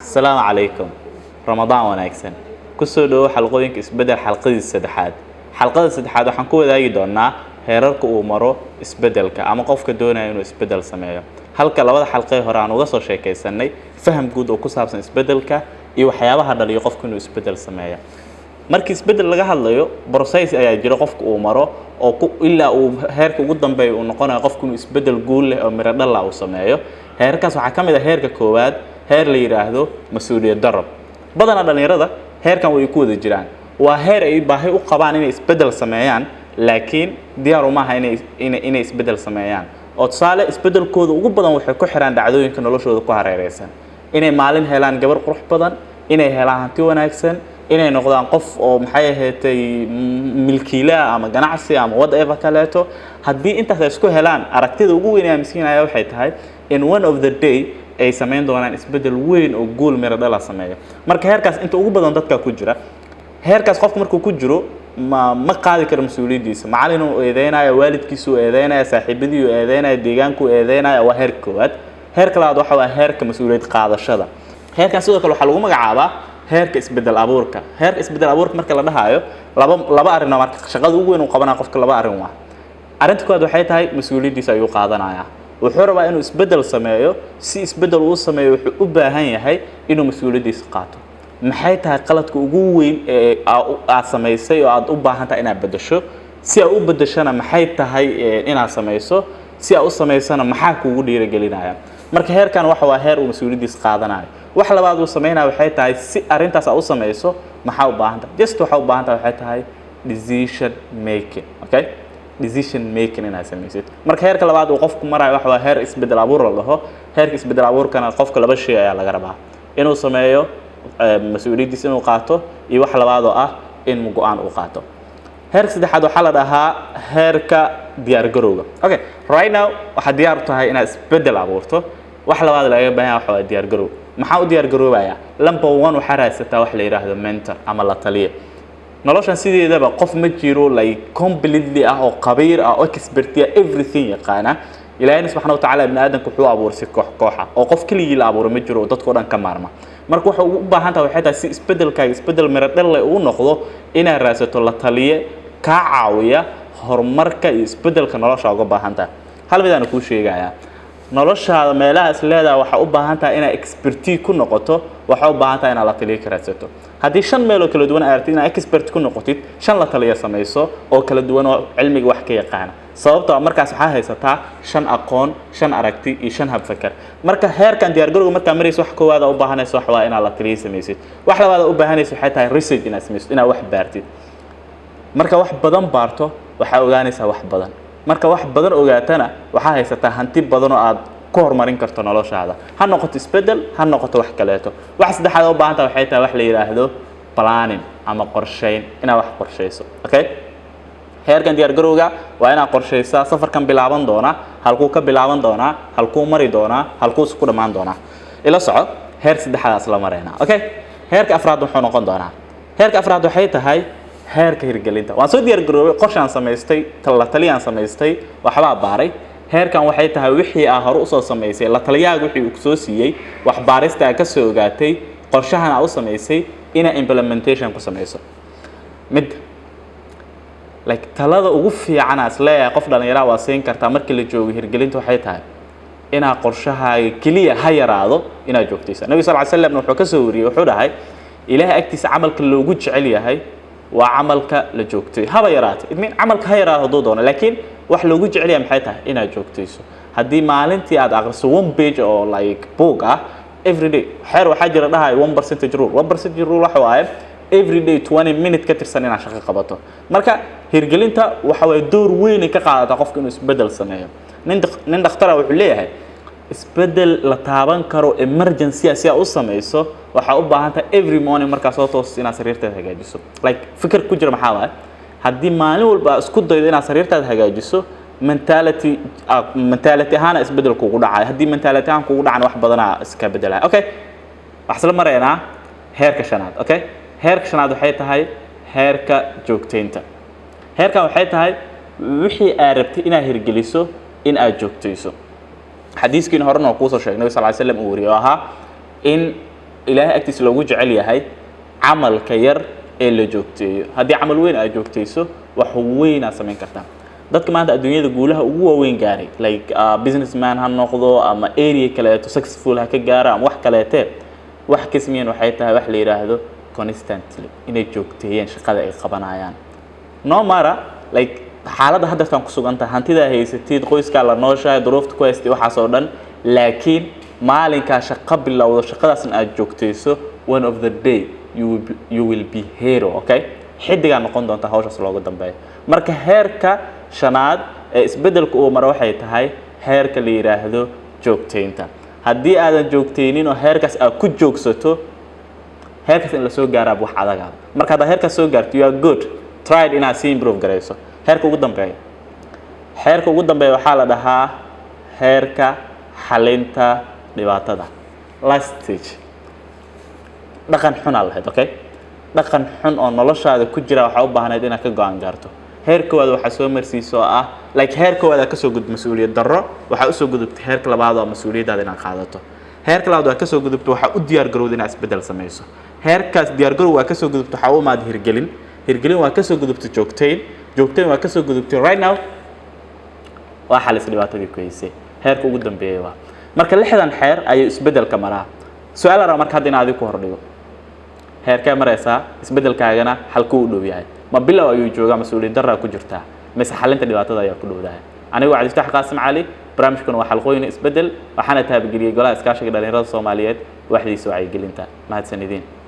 السلام عليكم رمضان وناكسن كسودو حلقوينك اسبدل حلقة السدحات حلقة السدحات waxaan ku wadaagi doonaa heerarka uu maro isbedelka ama qofka doonaya inuu isbedel sameeyo halka labada xalqee hore aan uga soo sheekaysanay faham guud oo ku saabsan isbedelka iyo waxyaabaha dhaliyo qofka inuu isbedel sameeyo markii isbedel laga hadlayo process ayaa jira qofka uu maro oo ilaa uu heerka ugu dambeeyo uu noqonayo qofka inuu isbedel guul leh oo miro dhal ah uu sameeyo heerkaas waxa kamid ah heerka koowaad heer la yiraahdo mas'uuliyad darab badana dhalinyarada heerkan way ku wada jiraan waa heer ay baahi u qabaan inay isbedel sameeyaan laakiin diyaar uma aha inay isbedel sameeyaan oo tusaale isbedelkooda ugu badan waxay ku xiraan dhacdooyinka noloshooda ku hareeraysan inay maalin helaan gabar qurux badan inay helaan hanti wanaagsan inay noqdaan qof oo maxay ahaatay milkiila ama ganacsi ama whatever kaleeto haddii intaas ay isku helaan aragtida ugu weyn ee miskiinaya waxay tahay in one of the day ay sameyn doonaan isbedel weyn oo gool miro dhal ah sameeyo marka heerkaas inta ugu badan dadka ku jira heerkaas qofku markuu ku jiro ma qaadi karo mas'uuliyadiisa macallin uu eedeynaayo waalidkiisu eedeynaayo saaxiibadii uu eedeynaayo deegaanku eedeynaayo waa heer koowaad heerka labaad waxa waa heerka mas'uuliyad qaadashada heerkan sidoo kale waxa lagu magacaabaa heerka isbedel abuurka marka la dhahayo laba arrin marka shaqada ugu weyn uu qabanaa qofka laba arrin waa arrinta koowaad waxay tahay mas'uuliyadiisa ayuu qaadanayaa wuxuu rabaa inuu isbedel sameeyo si isbedel uu sameeyo wuxuu u baahan yahay inuu mas'uuliyadiisa qaato maxay tahay qaladka ugu weyn ee aad sameysay oo aad u baahan tahay inaad bedesho si aad u bedeshana maxay tahay inaad sameyso si aad u sameysana maxaa kuugu dhiirigelinaya marka heerkan waxa waa heer uu mas'uuliyadiisa qaadanayo wax labaad uu sameynaa waxay tahay si arintaas aad u sameyso maxaa u baahan tahay just waxa u baahan tahay waxay tahay decision making okay decision making inaad sameysid marka heerka labaad uu qofku marayo waxa waa heer isbedel abuur la dhaho heerka isbedel abuurkana qofka laba shay ayaa laga rabaa inuu sameeyo mas'uuliyadiisa inuu qaato iyo wax labaad oo ah in go'aan uu qaato heerka saddexaad waxa la dhahaa heerka diyaar garowga okay right now waxa diyaar tahay inaad isbedel abuurto wax labaad laga baahan yahay waxa diyaar garow maxaa u diyaar garoobaya number 1 waxa raadsataa wax la yiraahdo mentor ama la taliye noloshan sideedaba qof ma jiro like completely ah oo qabiir ah oo expert everything yaqaana ilaahay subhanahu wa ta'ala ibn aadan wuxuu abuursay koox oo qof kaliya la abuuray ma jiro dadka dhan ka maarma marka waxa uu u baahan tahay waxay tahay si isbedel miro dhal leh uu noqdo inaad raadsato la taliye ka caawiya horumarka iyo isbedelka nolosha uga baahan tahay hal mid aan ku sheegayaa noloshaada meelaha isleedahay waxa u baahan tahay inaad expertise ku noqoto waxa u baahan tahay inaad la taliye ka raadsato haddii 5 meel oo kala duwan aad aragtid inaad expert ku noqotid 5 la taliye samayso oo kala duwan oo cilmiga wax ka yaqaan sababtoo ah markaas waxa haysataa 5 aqoon 5 aragti iyo 5 hab fakar marka heerkan diyaar garowga marka marayso wax koowaad u baahanayso wax waa inaad la taliye samaysid wax labaad u baahanayso waxay tahay research inaad samaysid inaad wax baartid marka wax badan baarto waxa ogaanaysaa wax badan marka wax badan ogaatana waxa haysataa hanti badan oo aad ku horumarin karto noloshaada ha noqoto isbedel ha noqoto wax kaleeto wax saddexaad oo baahan tahay waxay tahay wax la yiraahdo planning ama qorsheyn inaad wax qorsheyso okay heerkan diyaar garowga waa inaad qorsheysaa safarkan bilaaban doona halkuu ka bilaaban doona halkuu mari doona halkuu isku dhamaan doona ila soco heer saddexaad la marayna okay heerka afraad wuxuu noqon doonaa heerka afraad waxay tahay heerka hirgelinta waan soo diyaar garoobay qorshaan sameystay la taliyaan sameystay waxba baaray heerkan waxay tahay wixii aan hore u soo sameysay la taliyaaga wixii uu soo siiyay wax baarista ka soo ogaatay qorshahan aad u sameysay ina implementation ku sameyso mid like talada ugu fiican as leeyahay qof dhalinyaro waa siin kartaa markii la joogo hirgelinta waxay tahay ina qorshahaaga kaliya ha yaraado ina joogtaysa nabi sallallahu alayhi wasallam wuxuu ka soo wariyay wuxuu dhahay ilaahay agtiisa amalka loogu jecel yahay waa amalka la joogtay haba yaraatay idmin amalka ha yaraado doono laakiin wax loogu jecel yahay maxay tahay ina joogtayso hadii maalintii aad aqriso 1 page oo like book ah every day xeer waxa jira dhahay 1% rule 1% rule waxa waaye every day 20 minutes ka tirsan inaad shaqo qabato marka hirgelinta waxa way door weyn ka qaadata qofka inuu isbedel sameeyo nin dhakhtar wuxuu leeyahay isbedel la taaban karo emergency si aad u sameyso waxa u baahan tahay every morning marka soo toos inaad sariirtaada hagaajiso like fikir ku jira maxaa waaye haddii maalin walba isku daydo inaad sariirtaada hagaajiso mentality ahaan isbedel kugu dhacay haddii mentality ahaan kugu dhacan wax badan iska bedelay okay wax la mareena heerka shanaad okay heerka shanaad waxay tahay heerka joogteynta heerka waxay tahay wixii aad rabtay inaad hirgeliso in aad joogteyso xadiiskiina horena ku soo sheegnay nabi sallallahu alayhi wasallam uu wariyo aha in ilaahay agtiisa loogu jecel yahay camalka yar ee la joogteeyo haddii camal weyn aad joogteyso wax weyn aad samayn kartaa dadka maanta adduunyada guulaha ugu waaweyn gaaray like businessman ha noqdo ama area kaleeto successful ha ka gaaro ama wax kaleete wax kasmiyeen waxay tahay wax la yiraahdo constantly inay joogteeyeen shaqada ay qabanayaan no matter like xaaladda hadda tan ku sugan tahay hantida haysatid qoyska la nooshahay duruufta ku haystay waxaas oo dhan laakiin maalinka shaqo bilowdo shaqadaasna aad joogteyso one of the day you will be hero okay xidiga noqon doonta hawshaas looga dambeeyo marka heerka shanaad ee isbedelku uu maro waxay tahay heerka la yiraahdo joogteynta haddii aadan joogteynin oo heerkaas aad ku joogsato heerkaas in la soo gaaro wax adag ah marka hada heerkaas soo gaarto you are good tried inaad si improve gareyso heerka ugu dambeeya waxaa la dhahaa heerka xalinta dhibaatada last stage dhaqan xun aad lahayd okay dhaqan xun oo noloshaada ku jira waxa u baahnayd inaad ka go'aan gaarto heerkooda waxa soo marsiiso ah like heerkooda ka soo gudub mas'uuliyad darro waxa u soo gudubtay heerka labaad oo mas'uuliyadaada inaad qaadato heerka labaad waxa ka soo gudubtay waxa u diyaar garowday inaad isbedel samayso heerkaas diyaar garow waa ka soo gudubtay waxa u maad hirgelin waa ka soo gudubtay joogteyn waa ka soo gudubtay right now waa xalis dhibaatadii ku haysay heerka ugu dambeeyay waa marka lixdan xeer ayuu isbedelka maraa su'aal ara marka hadda inaad ku hordhigo heerka maraysa isbedelkaagana halku u dhow yahay ma bilow ayuu joogaa mas'uuliyad darra ku jirtaa mise xalinta dhibaatada ayaa ku dhowdahay anigu Cabdi Fataax Qaasim Cali barnaamijkan waa xalqooyin isbedel waxaana taabgeliyay golaha iskaashiga dhalinyarada Soomaaliyeed waxdiisa wacyigelinta mahadsanidin